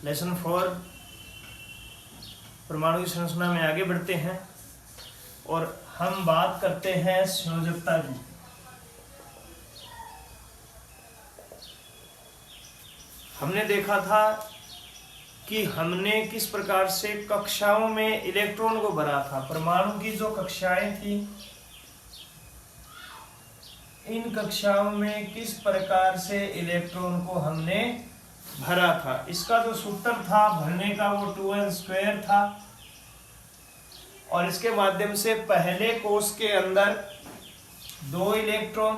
Lesson 4 परमाणु की संरचना में आगे बढ़ते हैं और हम बात करते हैं संयोजकता की। हमने देखा था कि हमने किस प्रकार से कक्षाओं में इलेक्ट्रॉन को भरा था। परमाणु की जो कक्षाएं थी, इन कक्षाओं में किस प्रकार से इलेक्ट्रॉन को हमने भरा था। इसका जो सूत्र था भरने का वो 2n² था और इसके माध्यम से पहले कोष के अंदर 2 इलेक्ट्रॉन,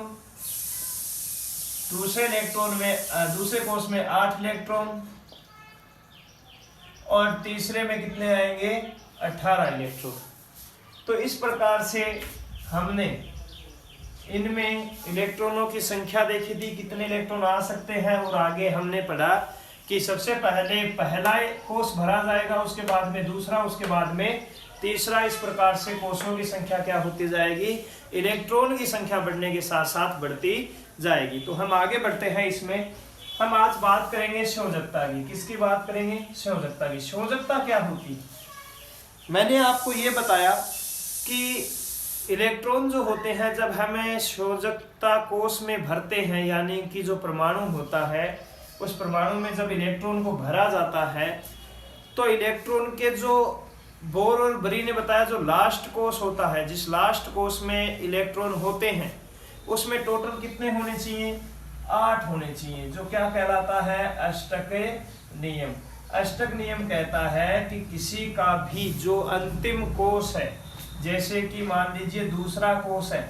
दूसरे कोष में 8 इलेक्ट्रॉन और तीसरे में कितने आएंगे 18 इलेक्ट्रॉन। तो इस प्रकार से हमने इनमें इलेक्ट्रॉनों की संख्या देखी थी, कितने इलेक्ट्रॉन आ सकते हैं। और आगे हमने पढ़ा कि सबसे पहले पहला कोष भरा जाएगा, उसके बाद में दूसरा, उसके बाद में तीसरा। इस प्रकार से कोषों की संख्या क्या होती जाएगी, इलेक्ट्रॉन की संख्या बढ़ने के साथ साथ बढ़ती जाएगी। तो हम आगे बढ़ते हैं। इसमें हम आज बात करेंगे संयोजकता की। किसकी बात करेंगे, संयोजकता की। संयोजकता क्या होती है, मैंने आपको ये बताया कि इलेक्ट्रॉन जो होते हैं जब हमें संयोजकता कोष में भरते हैं, यानी कि जो परमाणु होता है उस परमाणु में जब इलेक्ट्रॉन को भरा जाता है तो इलेक्ट्रॉन के जो बोर और बरी ने बताया जो लास्ट कोष होता है, जिस लास्ट कोष में इलेक्ट्रॉन होते हैं उसमें टोटल कितने होने चाहिए, 8 होने चाहिए, जो क्या कहलाता है अष्टक नियम। अष्टक नियम कहता है कि किसी का भी जो अंतिम कोष है, जैसे कि मान लीजिए दूसरा कोष है,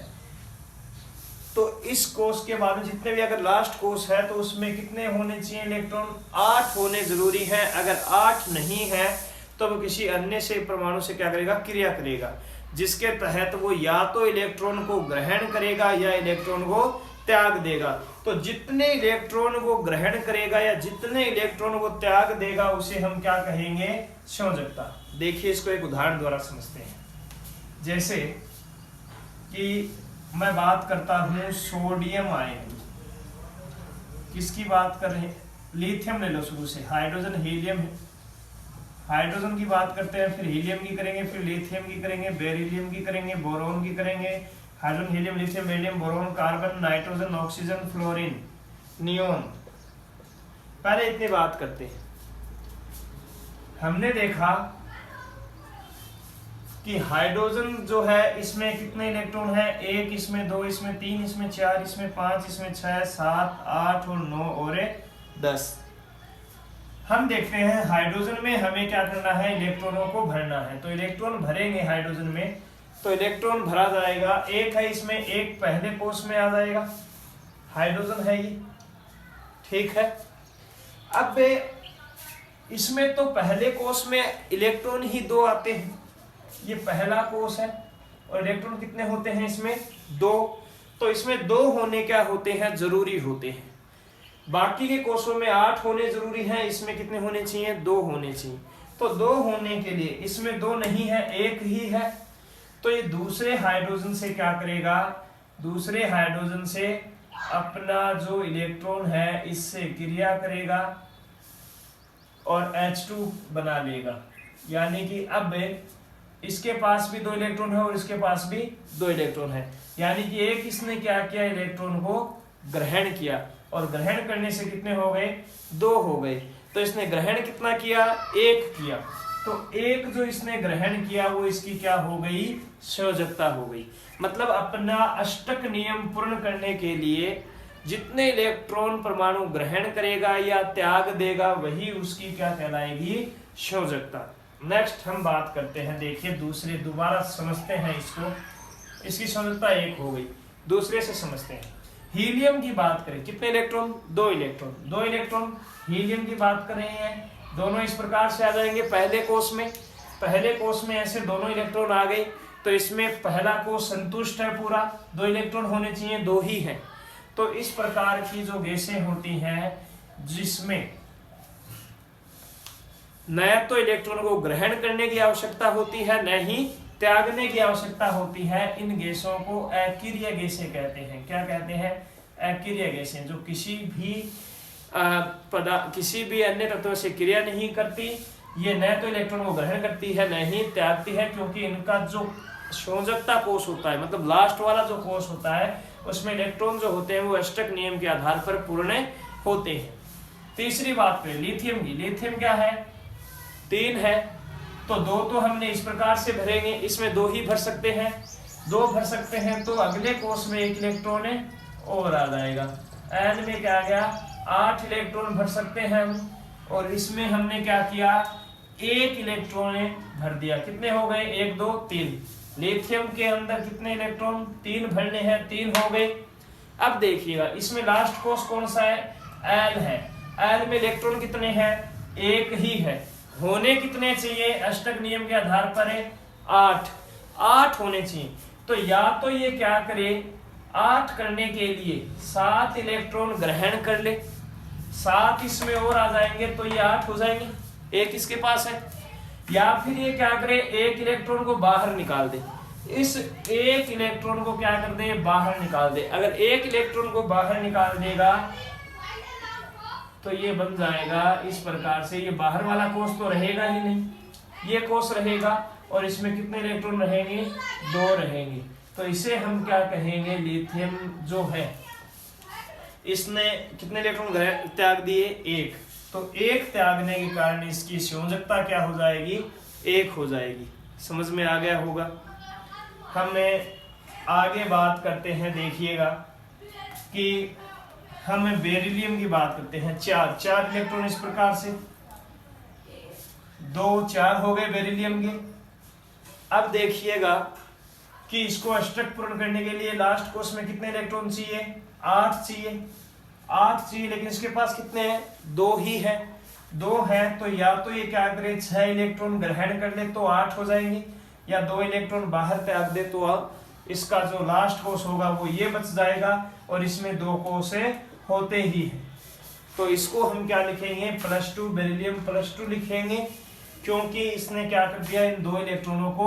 तो इस कोष के बाद जितने भी अगर लास्ट कोष है तो उसमें कितने होने चाहिए इलेक्ट्रॉन, 8 होने जरूरी है। अगर 8 नहीं है तो वो किसी अन्य से परमाणु से क्या करेगा, क्रिया करेगा, जिसके तहत वो या तो इलेक्ट्रॉन को ग्रहण करेगा या इलेक्ट्रॉन को त्याग देगा। तो जितने इलेक्ट्रॉन को ग्रहण करेगा या जितने इलेक्ट्रॉन को त्याग देगा उसे हम क्या कहेंगे, संयोजकता। देखिए इसको एक उदाहरण द्वारा समझते हैं। जैसे कि मैं बात करता हूं सोडियम आयन, किसकी बात कर रहे हैं, लिथियम ले लो शुरू से, हाइड्रोजन हीलियम, हाइड्रोजन की बात करते हैं, फिर हीलियम की करेंगे, फिर लिथियम की करेंगे, बेरिलियम की करेंगे, बोरोन की करेंगे, hydrogen helium lithium beryllium boron carbon nitrogen oxygen fluorine neon. पहले इतनी बात करते हैं। हमने देखा कि हाइड्रोजन जो है इसमें कितने इलेक्ट्रॉन है, 1, इसमें 2, इसमें 3, इसमें 4, इसमें 5, इसमें 6, 7, 8 और 9 और 10। हम देखते हैं हाइड्रोजन में हमें क्या करना है, इलेक्ट्रॉनों को भरना है। तो इलेक्ट्रॉन भरेंगे हाइड्रोजन में, तो इलेक्ट्रॉन भरा जाएगा। 1 है इसमें, 1 पहले कोष में आ जाएगा, हाइड्रोजन है ये, ठीक है। अब इसमें तो पहले कोष में इलेक्ट्रॉन ही 2 आते हैं, ये पहला कोष है और इलेक्ट्रॉन कितने होते हैं इसमें, 2। तो इसमें 2 होने क्या होते हैं, जरूरी होते हैं। बाकी के कोषों में 8 होने जरूरी हैं, इसमें कितने होने चाहिए, 2 होने चाहिए। तो 2 होने के लिए इसमें 2 नहीं है, 1 ही है, तो ये दूसरे हाइड्रोजन से क्या करेगा, दूसरे हाइड्रोजन से अपना जो इलेक्ट्रॉन है इससे क्रिया करेगा और H2 बना लेगा। यानी कि अब इसके पास भी 2 इलेक्ट्रॉन है और इसके पास भी 2 इलेक्ट्रॉन है, यानी कि एक इसने क्या किया, इलेक्ट्रॉन को ग्रहण किया, और ग्रहण करने से कितने हो गए, 2 हो गए। तो इसने ग्रहण कितना किया, 1 किया। तो 1 जो इसने ग्रहण किया वो इसकी क्या हो गई, संयोजकता हो गई। मतलब अपना अष्टक नियम पूर्ण करने के लिए जितने इलेक्ट्रॉन परमाणु ग्रहण करेगा या त्याग देगा वही उसकी क्या कहलाएगी, संयोजकता। नेक्स्ट हम बात करते हैं, देखिए दूसरे, दोबारा समझते हैं इसको। इसकी संयोजकता 1 हो गई, दूसरे से समझते हैं। हीलियम की बात करें, कितने इलेक्ट्रॉन, 2 इलेक्ट्रॉन, 2 इलेक्ट्रॉन हीलियम की बात कर रहे हैं। दोनों इस प्रकार से आ जाएंगे पहले कोष में, पहले कोष में ऐसे दोनों इलेक्ट्रॉन आ गए, तो इसमें पहला कोष संतुष्ट है पूरा, 2 इलेक्ट्रॉन होने चाहिए, 2 ही हैं। तो इस प्रकार की जो गैसें होती हैं जिसमें न तो इलेक्ट्रॉन को ग्रहण करने की आवश्यकता होती है न ही त्यागने की आवश्यकता होती है, इन गैसों को अकीर्य गैसें कहते हैं। क्या कहते हैं, अकीर्य गैसें, जो किसी भी किसी भी अन्य तत्व से क्रिया नहीं करती। ये न तो इलेक्ट्रॉन को ग्रहण करती है न ही त्यागती है, क्योंकि इनका जो संयोजकता कोष होता है, मतलब लास्ट वाला जो कोष होता है, उसमें इलेक्ट्रॉन जो होते हैं वो अष्टक नियम के आधार पर पूर्ण होते हैं। तीसरी बात पे लिथियम की, लिथियम क्या है, 3 है, तो 2 तो हमने इस प्रकार से भरेंगे, इसमें 2 ही भर सकते हैं, 2 भर सकते हैं, तो अगले कोष में 1 इलेक्ट्रॉन और आ जाएगा। एन में क्या गया, 8 इलेक्ट्रॉन भर सकते हैं हम, और इसमें हमने क्या किया, 1 इलेक्ट्रॉन भर दिया। कितने हो गए, 1 2 3। लिथियम के अंदर कितने इलेक्ट्रॉन, 3 भरने हैं, 3 हो गए। अब देखिएगा इसमें लास्ट कोष कौन सा है, एल है। एल में इलेक्ट्रॉन कितने हैं, 1 ही है। होने कितने चाहिए, अष्टक नियम के आधार पर है 8 होने चाहिए। तो या तो ये क्या करे, 8 करने के लिए 7 इलेक्ट्रॉन ग्रहण कर ले, 7 इसमें और आ जाएंगे तो ये 8 हो जाएंगे, 1 इसके पास है। या फिर ये क्या करे, 1 इलेक्ट्रॉन को बाहर निकाल दे, इस 1 इलेक्ट्रॉन को क्या कर दे, बाहर निकाल दे। अगर 1 इलेक्ट्रॉन को बाहर निकाल देगा तो ये बन जाएगा इस प्रकार से, ये बाहर वाला कोष तो रहेगा ही नहीं, ये कोष रहेगा, और इसमें कितने इलेक्ट्रॉन रहेंगे, 2 रहेंगे। तो इसे हम क्या कहेंगे, लिथियम जो है इसने कितने इलेक्ट्रॉन त्याग दिए, 1। तो 1 त्यागने के कारण इसकी संयोजकता क्या हो जाएगी, 1 हो जाएगी। समझ में आ गया होगा। हमें आगे बात करते हैं, देखिएगा कि हम बेरिलियम की बात करते हैं। 4 इलेक्ट्रॉन इस प्रकार से, 2 4 हो गए बेरिलियम के। अब देखिएगा कि इसको अष्टक पूर्ण करने के लिए लास्ट कोष में कितने इलेक्ट्रॉन चाहिए, 8 चाहिए, लेकिन इसके पास कितने हैं, 2 ही है। 2 है तो या तो ये क्या करे, 6 इलेक्ट्रॉन ग्रहण कर ले तो 8 हो जाएंगे, या 2 इलेक्ट्रॉन बाहर त्याग दे तो इसका जो लास्ट कोष होगा वो ये बच जाएगा, और इसमें 2 कोष होते ही है। तो इसको हम क्या लिखेंगे, +2 बेरिलियम +2 लिखेंगे, क्योंकि इसने क्या कर दिया, इन 2 इलेक्ट्रॉनों को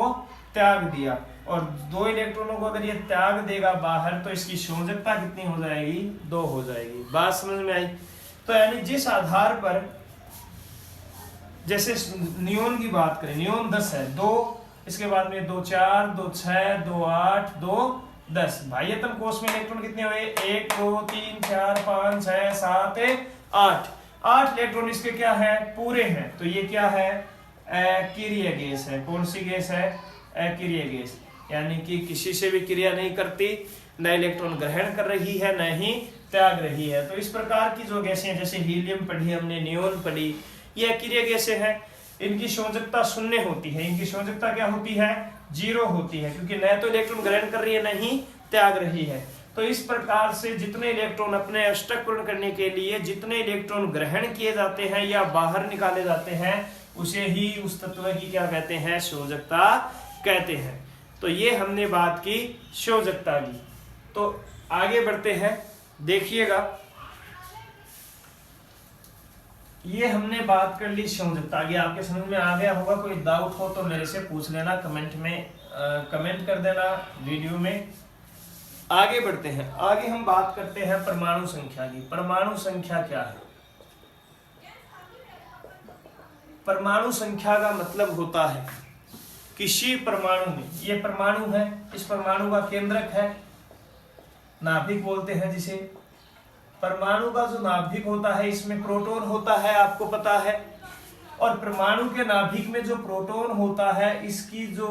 त्याग दिया। और 2 इलेक्ट्रॉनों को अगर ये त्याग देगा बाहर तो इसकी संयोजकता कितनी हो जाएगी, 2 हो जाएगी। बात समझ में आई। तो यानी जिस आधार पर, जैसे नियोन की बात करें, नियोन 10 है, 2, इसके बाद में 2 4 2 6 2 8 2 10। बाह्यतम कोष में इलेक्ट्रॉन कितने हुए, 1 2 3 4 5 6 7 8 इलेक्ट्रॉन इसके क्या है, पूरे हैं। तो ये क्या है, अक्रिय गैस है। कौन सी गैस है, अक्रिय गैस, यानी कि किसी से भी क्रिया नहीं करती, न इलेक्ट्रॉन ग्रहण कर रही है न ही त्याग रही है। तो इस प्रकार की जो गैसें, जैसे हीलियम पढ़ी हमने, नियोन पढ़ी, ये अक्रिय गैसें हैं। इनकी संयोजकता 0 होती है, इनकी संयोजकता क्या होती है, 0 होती है, क्योंकि न तो इलेक्ट्रॉन ग्रहण कर रही है न ही त्याग रही है। तो इस प्रकार से जितने इलेक्ट्रॉन अपने अष्टक पूर्ण करने के लिए जितने इलेक्ट्रॉन ग्रहण किए जाते हैं या बाहर निकाले जाते हैं, उसे ही उस तत्व की क्या कहते हैं, संयोजकता कहते हैं। तो ये हमने बात की संयोजकता की। तो आगे बढ़ते हैं, देखिएगा ये हमने बात कर ली संयोजकता की। आपके समझ में आ गया होगा। कोई डाउट हो तो मेरे से पूछ लेना, कमेंट में कमेंट कर देना वीडियो में। आगे बढ़ते हैं, आगे हम बात करते हैं परमाणु संख्या की। परमाणु संख्या क्या है, परमाणु संख्या का मतलब होता है किसी परमाणु में, ये परमाणु है, इस परमाणु का केंद्रक है, नाभिक बोलते हैं जिसे। परमाणु का जो नाभिक होता है इसमें प्रोटॉन होता है, आपको पता है। और परमाणु के नाभिक में जो प्रोटॉन होता है इसकी जो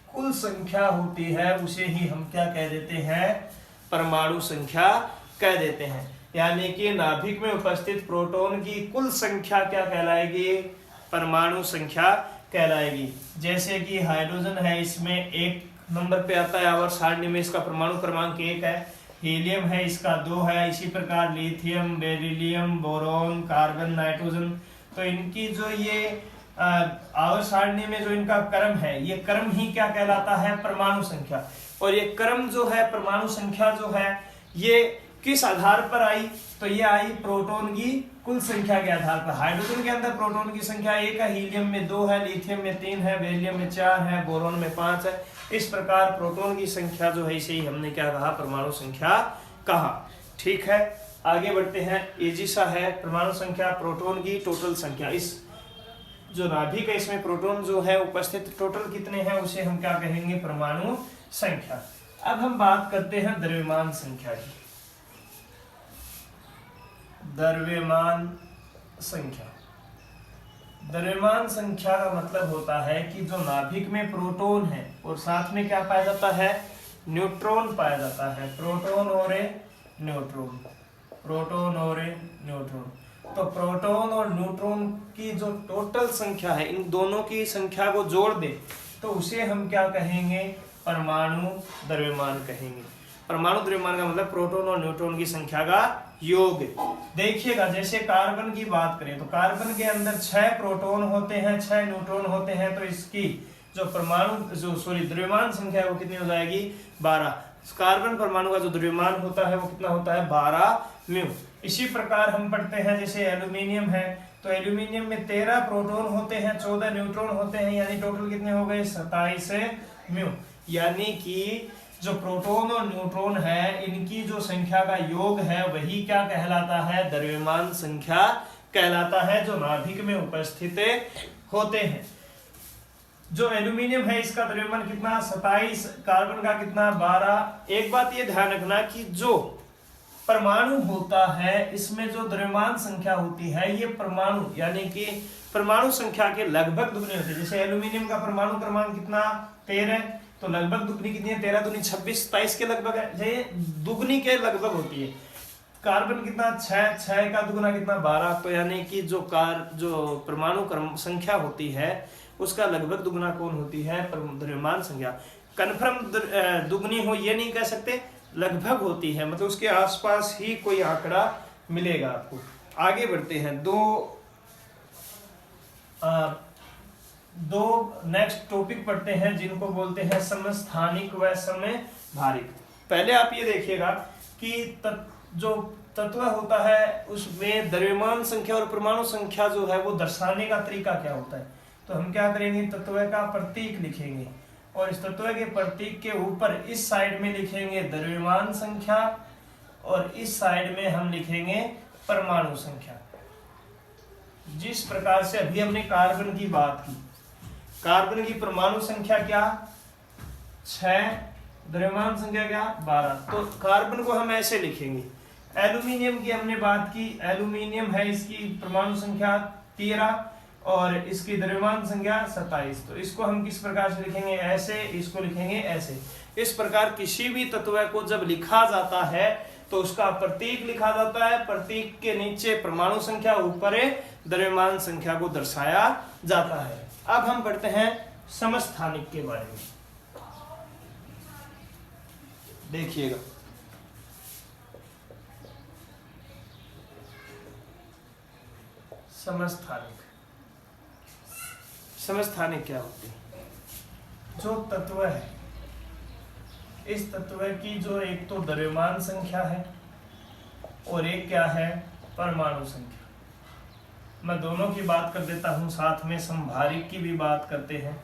कुल संख्या होती है उसे ही हम क्या कह देते हैं, परमाणु संख्या कह देते हैं। यानी कि नाभिक में उपस्थित प्रोटॉन की कुल संख्या क्या कहलाएगी, परमाणु संख्या कहलाएगी। जैसे कि हाइड्रोजन है, इसमें 1 नंबर पे आता है आवर्त सारणी में, इसका परमाणु क्रमांक 1 है। हीलियम है, इसका 2 है। इसी प्रकार lithium, beryllium, boron, carbon, nitrogen, तो इनकी जो ये आवर्त सारणी में जो इनका क्रम है, ये क्रम ही क्या कहलाता है, परमाणु संख्या। और ये क्रम जो है, परमाणु संख्या जो है, ये किस आधार पर आई, तो ये आई प्रोटॉन की कुल संख्या के आधार पर। हाइड्रोजन के अंदर प्रोटॉन की संख्या 1 है, हीलियम में 2 है, लिथियम में 3 है, बेरिलियम में 4 है, बोरॉन में 5 है। इस प्रकार प्रोटॉन की संख्या जो है इसे ही हमने क्या कहा, परमाणु संख्या कहा। ठीक है, आगे बढ़ते हैं। एजिसा है परमाणु संख्या प्रोटॉन की टोटल संख्या। इस जो नाभिक है इसमें प्रोटॉन जो है उपस्थित टोटल कितने हैं उसे हम क्या कहेंगे, परमाणु संख्या। अब हम बात करते हैं द्रव्यमान संख्या की। द्रव्यमान संख्या, द्रव्यमान संख्या का मतलब होता है कि जो नाभिक में प्रोटॉन है और साथ में क्या पाया जाता है, न्यूट्रॉन पाया जाता है, प्रोटॉन और न्यूट्रॉन, प्रोटॉन और न्यूट्रॉन। तो प्रोटॉन और न्यूट्रॉन की जो टोटल संख्या है, इन दोनों की संख्या को जोड़ दे तो उसे हम क्या कहेंगे, परमाणु द्रव्यमान कहेंगे। परमाणु द्रव्यमान का मतलब प्रोटॉन और न्यूट्रॉन की संख्या का योग। देखिएगा जैसे कार्बन की बात करें तो कार्बन के अंदर 6 प्रोटॉन होते हैं, 6 न्यूट्रॉन होते हैं, तो इसकी जो परमाणु जो द्रव्यमान संख्या है वो कितनी हो जाएगी, 12। कार्बन परमाणु का जो द्रव्यमान होता है वो कितना होता है, 12 म्यू। इसी प्रकार हम पढ़ते हैं जैसे एल्यूमिनियम है, तो एल्यूमिनियम में 13 प्रोटॉन होते हैं, 14 न्यूट्रॉन होते हैं, यानी टोटल कितने हो गए, 27 म्यू। यानी कि जो प्रोटॉन और न्यूट्रॉन है इनकी जो संख्या का योग है वही क्या कहलाता है, द्रव्यमान संख्या कहलाता है, जो नाभिक में उपस्थित होते हैं। जो एल्यूमिनियम है इसका द्रव्यमान कितना, 27, कार्बन का कितना, 12। एक बात ये ध्यान रखना कि जो परमाणु होता है इसमें जो द्रव्यमान संख्या होती है ये परमाणु यानी कि परमाणु संख्या के लगभग दुगनी होती है। जैसे एल्यूमिनियम का परमाणु क्रमांक कितना, 13, तो लगभग दुगनी कितनी है, 13 दूनी 26, 27 के लगभग है, ये दुगनी के लगभग होती है। कार्बन कितना, 6, 6 का दुगना कितना, 12। तो यानी कि जो परमाणु क्रम संख्या होती है उसका लगभग दुगना कौन होती है, द्रव्यमान संख्या। कन्फर्म दुगनी हो ये नहीं कह सकते, लगभग होती है, मतलब उसके आसपास ही कोई आंकड़ा मिलेगा आपको। आगे बढ़ते हैं। दो नेक्स्ट टॉपिक पढ़ते हैं जिनको बोलते हैं समस्थानिक व समभारिक। पहले आप ये देखिएगा कि जो तत्व होता है उसमें द्रव्यमान संख्या और परमाणु संख्या जो है वो दर्शाने का तरीका क्या होता है। तो हम क्या करेंगे, तत्व का प्रतीक लिखेंगे और इस तत्व के प्रतीक के ऊपर इस साइड में लिखेंगे द्रव्यमान संख्या और इस साइड में हम लिखेंगे परमाणु संख्या। जिस प्रकार से अभी हमने कार्बन की बात की, कार्बन की परमाणु संख्या क्या, 6, द्रव्यमान संख्या क्या, 12। तो कार्बन को हम ऐसे लिखेंगे। एल्यूमिनियम की हमने बात की, एल्यूमिनियम है इसकी परमाणु संख्या 13 और इसकी द्रव्यमान संख्या 27। तो इसको हम किस प्रकार से लिखेंगे, ऐसे, इसको लिखेंगे ऐसे। इस प्रकार किसी भी तत्व को जब लिखा जाता है तो उसका प्रतीक लिखा जाता है, प्रतीक के नीचे परमाणु संख्या, ऊपर द्रव्यमान संख्या को दर्शाया जाता है। अब हम पढ़ते हैं समस्थानिक के बारे में। देखिएगा समस्थानिक, समस्थानिक क्या होती है, जो तत्व है इस तत्व की जो एक तो द्रव्यमान संख्या है और एक क्या है, परमाणु संख्या। मैं दोनों की बात कर देता हूं, साथ में समभारिक की भी बात करते हैं।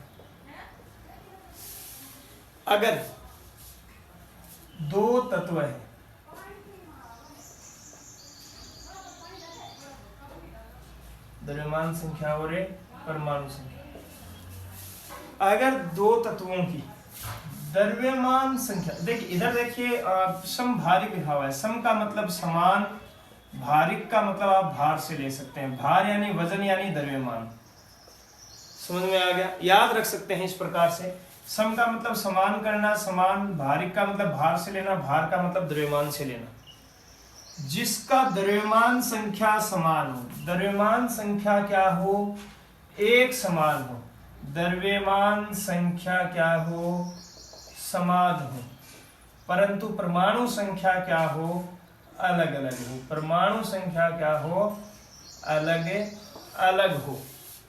अगर दो तत्व है, द्रव्यमान संख्या और परमाणु संख्या, अगर दो तत्वों की द्रव्यमान संख्या, देखिए इधर देखिए समभारिक लिखा हुआ है। सम का मतलब समान, भारिक का मतलब आप भार से ले सकते हैं, भार यानी वजन यानी द्रव्यमान। समझ में आ गया, याद रख सकते हैं इस प्रकार से। सम का मतलब समान करना, समान, भारिक का मतलब भार से लेना, भार का मतलब द्रव्यमान से लेना। जिसका द्रव्यमान संख्या समान हो, द्रव्यमान संख्या क्या हो, एक समान हो, द्रव्यमान संख्या क्या हो, समान हो, परंतु परमाणु संख्या क्या हो, अलग अलग हो। परमाणु संख्या क्या हो, अलग अलग हो,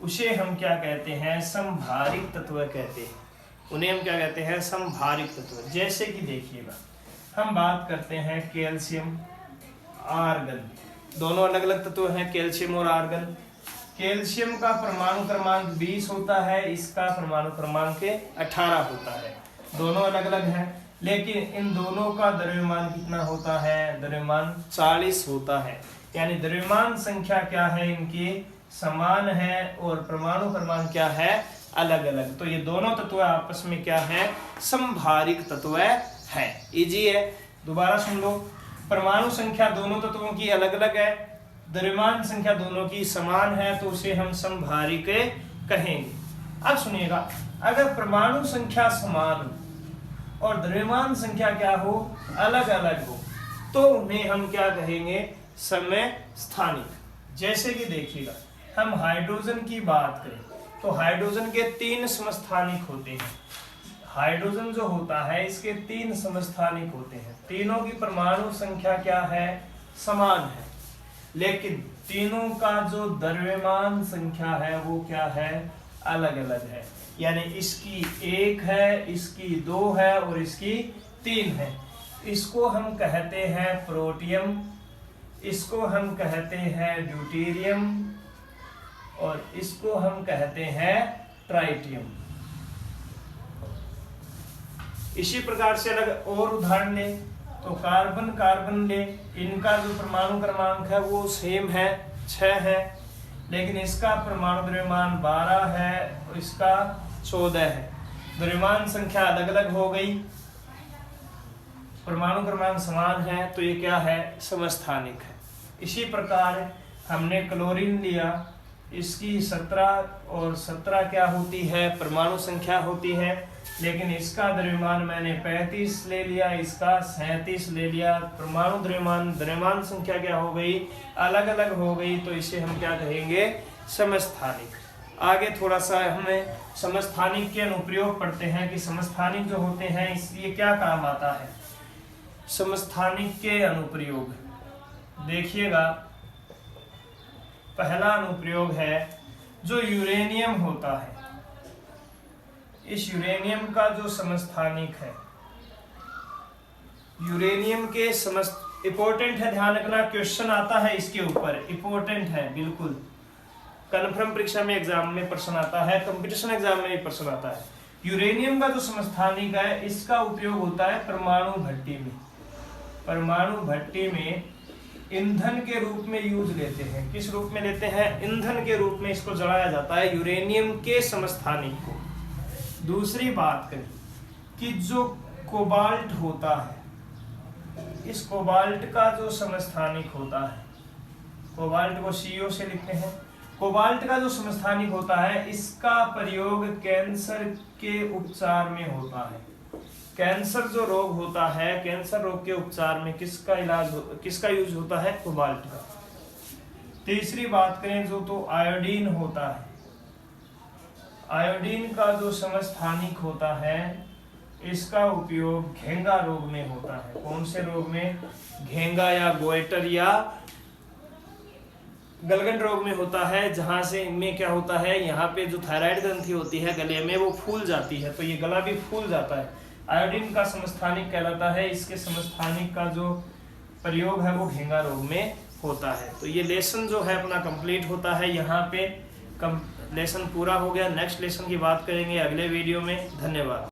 उसे हम क्या कहते हैं, समभारिक तत्व कहते हैं। उन्हें हम क्या कहते हैं, समभारिक तत्व। जैसे कि देखिएगा हम बात करते हैं कैल्शियम, आर्गन, दोनों अलग अलग तत्व हैं कैल्शियम और आर्गन। कैल्शियम का परमाणु क्रमांक 20 होता है, इसका परमाणु क्रमांक 18 होता है, दोनों अलग अलग हैं। लेकिन इन दोनों का द्रव्यमान कितना होता है, द्रव्यमान 40 होता है। यानी द्रव्यमान संख्या क्या है, इनकी समान है और परमाणु क्रमांक क्या है, अलग अलग। तो ये दोनों तत्व आपस में क्या है, समभारिक तत्व है। इजी है, दोबारा सुन लो। परमाणु संख्या दोनों तत्वों की अलग अलग है, द्रव्यमान संख्या दोनों की समान है, तो उसे हम समभारिक कहेंगे। अब सुनिएगा, अगर परमाणु संख्या समान और द्रव्यमान संख्या क्या हो, अलग अलग हो, तो उन्हें हम क्या कहेंगे, समस्थानिक। जैसे कि देखिएगा, हम हाइड्रोजन की बात करें तो हाइड्रोजन के 3 समस्थानिक होते हैं। हाइड्रोजन जो होता है इसके 3 समस्थानिक होते हैं। तीनों की परमाणु संख्या क्या है, समान है, लेकिन तीनों का जो द्रव्यमान संख्या है वो क्या है, अलग अलग है। यानी इसकी 1 है, इसकी 2 है और इसकी 3 है। इसको हम कहते हैं प्रोटियम, इसको हम कहते हैं ड्यूटेरियम और इसको हम कहते हैं ट्राइटियम। इसी प्रकार से अलग और उदाहरण ले तो कार्बन ले, इनका जो परमाणु क्रमांक है वो सेम है, 6 है, लेकिन इसका परमाणु द्रव्यमान 12 है और इसका 14 है। द्रव्यमान संख्या अलग अलग हो गई, परमाणु क्रमांक समान है, तो ये क्या है, समस्थानिक है। इसी प्रकार हमने क्लोरीन लिया, इसकी 17 और 17 क्या होती है, परमाणु संख्या होती है, लेकिन इसका द्रव्यमान मैंने 35 ले लिया, इसका 37 ले लिया। परमाणु द्रव्यमान संख्या क्या हो गई, अलग अलग हो गई, तो इसे हम क्या कहेंगे, समस्थानिक। आगे थोड़ा सा हमें समस्थानिक के अनुप्रयोग पढ़ते हैं कि समस्थानिक जो होते हैं इसलिए क्या काम आता है। समस्थानिक के अनुप्रयोग देखिएगा, पहला अनुप्रयोग है जो यूरेनियम होता है, इस यूरेनियम का जो समस्थानिक है, यूरेनियम के इंपॉर्टेंट है, ध्यान रखना, क्वेश्चन आता है इसके ऊपर, इंपॉर्टेंट है बिल्कुल, कन्फर्म परीक्षा में एग्जाम में प्रश्न आता है, कंपटीशन एग्जाम में भी प्रश्न आता है। यूरेनियम का जो समस्थानिक है इसका उपयोग होता है परमाणु भट्टी में। परमाणु भट्टी में ईंधन के रूप में यूज लेते हैं। किस रूप में लेते हैं, ईंधन के रूप में इसको जलाया जाता है, यूरेनियम के समस्थानिक को। दूसरी बात करें कि जो कोबाल्ट होता है, इस कोबाल्ट का जो समस्थानिक होता है, कोबाल्ट को CO से लिखते हैं, कोबाल्ट का जो समस्थानिक होता है इसका प्रयोग कैंसर के उपचार में होता है। कैंसर जो रोग होता है, कैंसर रोग के उपचार में किसका यूज होता है, कोबाल्ट का। तीसरी बात करें जो तो आयोडीन होता है, आयोडीन का जो समस्थानिक होता है इसका उपयोग घेंगा रोग में होता है। कौन से रोग में, घेंगा या गोइटर या गलगंड रोग में होता है, जहां से इनमें क्या होता है, यहाँ पे जो थायराइड ग्रंथि होती है गले में वो फूल जाती है, तो ये गला भी फूल जाता है। आयोडीन का समस्थानिक कहलाता है, इसके समस्थानिक का जो प्रयोग है वो घेंगा रोग में होता है। तो ये लेसन जो है अपना कंप्लीट होता है, यहाँ पे लेसन पूरा हो गया। नेक्स्ट लेसन की बात करेंगे अगले वीडियो में। धन्यवाद।